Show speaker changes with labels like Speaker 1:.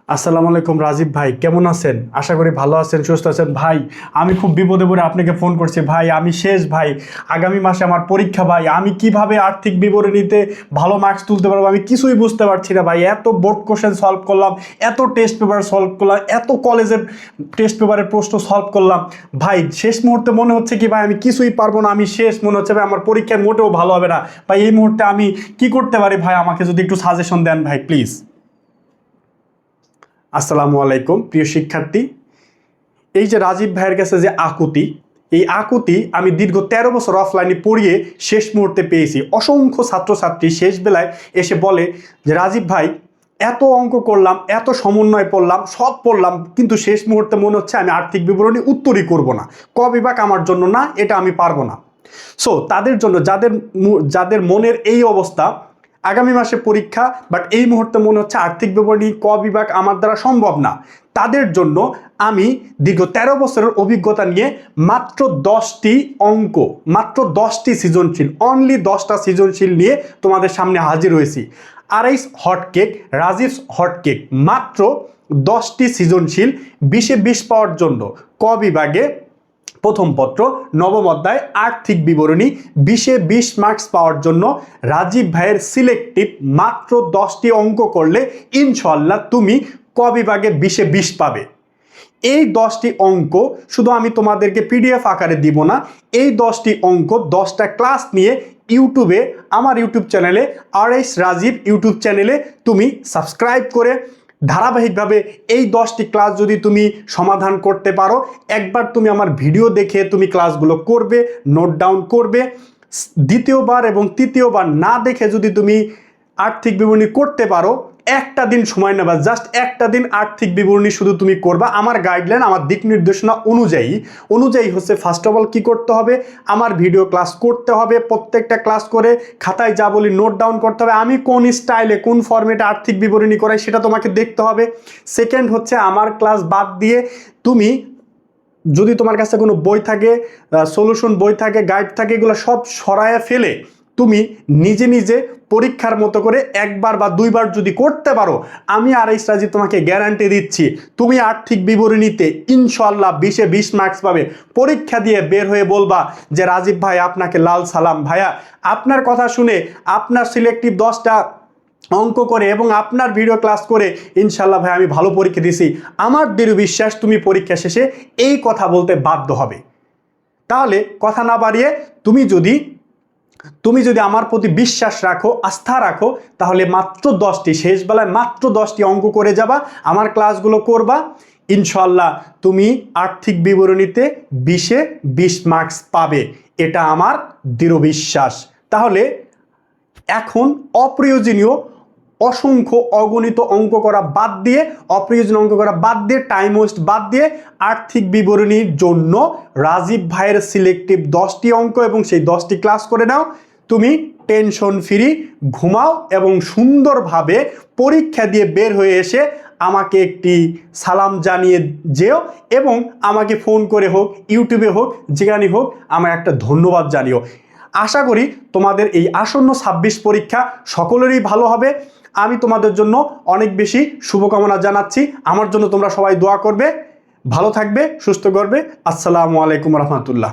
Speaker 1: আসসালামু আলাইকুম রাজীব ভাই, কেমন আছেন? আশা করি ভালো আছেন, সুস্থ আছেন। ভাই আমি খুব বিপদে পড়ে আপনাকে ফোন করছি। ভাই আমি শেষ ভাই, আগামী মাসে আমার পরীক্ষা। ভাই আমি কিভাবে আর্থিক বিবরণীতে ভালো মার্কস তুলতে পারবো আমি কিছুই বুঝতে পারছি না। ভাই এত বোর্ড কোশ্চেন সলভ করলাম, এত টেস্ট পেপার সলভ করলাম, এত কলেজের টেস্ট পেপারের প্রশ্ন সলভ করলাম। ভাই শেষ মুহূর্তে মনে হচ্ছে কি ভাই আমি কিছুই পারবো না, আমি শেষ। মনে হচ্ছে ভাই আমার পরীক্ষায় মোটেও ভালো হবে না। ভাই এই মুহূর্তে আমি কি করতে পারি ভাই, আমাকে যদি একটু সাজেশন দেন ভাই প্লিজ। আসসালামু আলাইকুম প্রিয় শিক্ষার্থী। এই যে রাজীব ভাইয়ের কাছে যে আকুতি, এই আকুতি আমি দীর্ঘ 13 বছর অফলাইনে পড়িয়ে শেষ মুহূর্তে পেয়েছি। অসংখ্য ছাত্রছাত্রী শেষ বেলায় এসে বলে যে রাজীব ভাই এত অঙ্ক করলাম, এত সমন্বয় পড়লাম, সব পড়লাম, কিন্তু শেষ মুহূর্তে মনে হচ্ছে আমি আর্থিক বিবরণী উত্তরই করব না, ক বিভাগ আমার জন্য না, এটা আমি পারবো না। সো তাদের জন্য যাদের মনের এই অবস্থা, আগামী মাসে পরীক্ষা, বাট এই মুহূর্তে মনে হচ্ছে আর্থিক বিবরণী ক বিভাগ আমার দ্বারা সম্ভব না, তাদের জন্য আমি দীর্ঘ 13 বছরের অভিজ্ঞতা নিয়ে মাত্র 10টি অঙ্ক, মাত্র 10টি সৃজনশীল, অনলি 10টা সৃজনশীল নিয়ে তোমাদের সামনে হাজির হয়েছি। আরএস হটকেক, রাজীব হটকেক, মাত্র 10টি সৃজনশীল 20-এ 20 পাওয়ার জন্য। ক বিভাগে প্রথম পত্র, নবম অধ্যায় আর্থিক বিবরণী, 20-এ 20 মার্কস পাওয়ার জন্য রাজীব ভাইয়ের সিলেক্টিভ মাত্র 10টি অঙ্ক করলে ইনশাআল্লাহ তুমি ক বিভাগে 20-এ 20 পাবে। এই 10টি অঙ্ক শুধু আমি তোমাদেরকে পিডিএফ আকারে দিব না, এই 10টি অঙ্ক 10টা ক্লাস নিয়ে ইউটিউবে, আমার ইউটিউব চ্যানেলে আরএস রাজীব ইউটিউব চ্যানেলে তুমি সাবস্ক্রাইব করে ধারাবাহিকভাবে এই 10টি ক্লাস যদি তুমি সমাধান করতে পারো, একবার তুমি আমার ভিডিও দেখে তুমি ক্লাসগুলো করবে, নোট ডাউন করবে, দ্বিতীয়বার এবং তৃতীয়বার না দেখে যদি তুমি আর্থিক বিবরণী করতে পারো, একটা দিন সময় নেবা, জাস্ট একটা দিন আর্থিক বিবরণী শুধু তুমি করবা আমার গাইডলাইন, আমার দিক নির্দেশনা অনুযায়ী হচ্ছে ফার্স্ট অফ অল কী করতে হবে, আমার ভিডিও ক্লাস করতে হবে, প্রত্যেকটা ক্লাস করে খাতায় যা বলি নোট ডাউন করতে হবে, আমি কোন স্টাইলে কোন ফরম্যাটে আর্থিক বিবরণী করাই সেটা তোমাকে দেখতে হবে। সেকেন্ড হচ্ছে আমার ক্লাস বাদ দিয়ে তুমি যদি তোমার কাছে কোনো বই থাকে, সলিউশন বই থাকে, গাইড থাকে, এগুলো সব সরায়া ফেলে তুমি নিজে নিজে পরীক্ষার মতো করে একবার বা দুইবার যদি করতে পারো, আমি আরএস রাজীব তোমাকে গ্যারান্টি দিচ্ছি তুমি আর্থিক বিবরণীতে ইনশাআল্লাহ 20-এ 20 মার্কস পাবে। পরীক্ষা দিয়ে বের হয়ে বলবা যে রাজীব ভাই আপনাকে লাল সালাম, ভাইয়া আপনার কথা শুনে আপনার সিলেক্টিভ 10টা অঙ্ক করে এবং আপনার ভিডিও ক্লাস করে ইনশাআল্লাহ ভাই আমি ভালো পরীক্ষা দিছি। আমার দৃঢ় বিশ্বাস তুমি পরীক্ষা শেষে এই কথা বলতে বাধ্য হবে। তাহলে কথা না বাড়িয়ে তুমি যদি আমার প্রতি বিশ্বাস রাখো, আস্থা রাখো, তাহলে মাত্র 10টি, শেষ বেলায় মাত্র 10টি অঙ্ক করে যাবা, আমার ক্লাসগুলো করবা, ইনশাআল্লাহ তুমি আর্থিক বিবরণীতে 20-এ 20 মার্কস পাবে, এটা আমার দৃঢ় বিশ্বাস। তাহলে এখন অপ্রয়োজনীয় অসংখ্য অগণিত অঙ্ক করা বাদ দিয়ে, অপ্রয়োজনীয় অঙ্ক করা বাদ দিয়ে, টাইম ওয়েস্ট বাদ দিয়ে আর্থিক বিবরণীর জন্য রাজীব ভাইয়ের সিলেক্টিভ 10টি অঙ্ক এবং সেই 10টি ক্লাস করে নাও। তুমি টেনশন ফ্রি ঘুমাও এবং সুন্দরভাবে পরীক্ষা দিয়ে বের হয়ে এসে আমাকে একটি সালাম জানিয়ে যেও এবং আমাকে ফোন করে হোক, ইউটিউবে হোক, যেখানে হোক আমার একটা ধন্যবাদ জানিও। আশা করি তোমাদের এই আসন্ন 26 পরীক্ষা সকলেরই ভালো হবে। আমি তোমাদের জন্য অনেক বেশি শুভকামনা জানাচ্ছি। আমার জন্য তোমরা সবাই দোয়া করবে। ভালো থাকবে, সুস্থ করবে। আসসালামু আলাইকুম রহমতুল্লাহ।